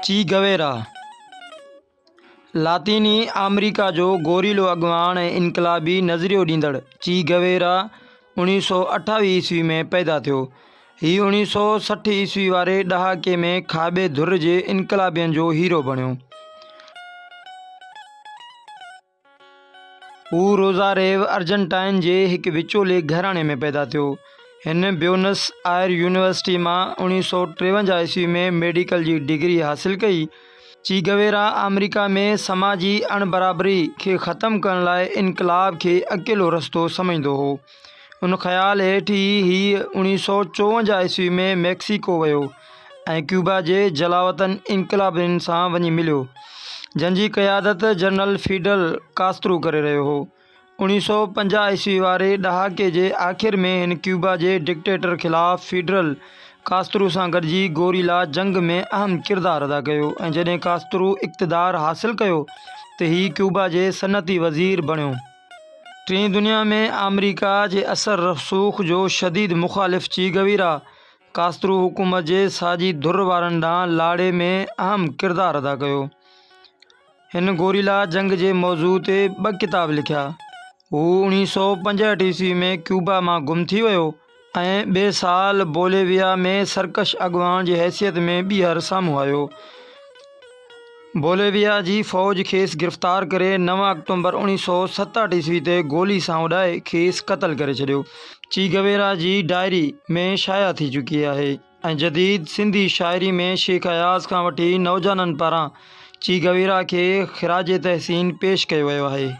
ची Guevara लातीनी America जो गोरीलो अॻवान ऐं इनकलाबी नज़रियो ॾींदड़ ची गवेरा 1928 ईस्वी में पैदा थियो। हीउ 1960 ईस्वी वारे ॾहाके में खाॿे धुर जे इनकलाबियनि जो हीरो बणियो। हू रोज़ारेव अर्जेंटाइन जे हिकु विचोले घराणे में पैदा थियो। हिन ब्यूनस आयर यूनिवर्सिटी मां 1953 ईस्वी में मेडिकल जी डिग्री हासिल कई। ची गवेरा अमेरिका में समाजी अणबराबरी खे ख़त्म करण लाइ इनकलाब खे अकेलो रस्तो समझंदो हो। उन ख़्याल हेठि ही 1954 ईस्वी में मैक्सिको वियो ऐं क्यूबा जे जलावतन इनकलाबियुनि सां वञी मिलियो, जंहिंजी क़यादत जनरल फिडल कास्त्रो करे रहियो हो। 1950 ईस्वी वारे ॾहाके जे आख़िर में हिन क्यूबा जे डिक्टेटर ख़िलाफ़ फिडल कास्त्रो सां गॾिजी गोरीला जंग में अहम किरदारु अदा कयो ऐं जॾहिं कास्त्रो इक़्तिदार हासिल कयो त ही क्यूबा जे सनअती वज़ीर बणियो। टीं दुनिया में अमेरिका जे असर रसूख़ जो शदीद मुख़ालिफ़ ची गवेरा कास्त्रो हुकूमत जे साॼी धुर वारनि ॾांहुं लाड़े में अहम किरदारु अदा कयो। हिन गोरीला जंग जे मौज़ू ते 2 किताब लिखिया। हू 1965 ईस्वी में क्यूबा मां गुम थी वियो ऐं ॿिए साल बोलेविया में सरकश अॻवान जी हैसियत में ॿीहर साम्हूं आयो। बोलेविया जी फ़ौज खेसि गिरफ़्तार करे 9 अक्टूबर 1967 ईस्वी ते गोली सां उॾाए खेसि क़तल करे छॾियो। ची गवेरा जी डायरी में शाया थी चुकी आहे ऐं जदीद सिंधी शाइरी में शेख अयाज़ खां वठी नौजवाननि पारां ची गवेरा खे ख़िराज तहसीन पेश कयो वियो आहे।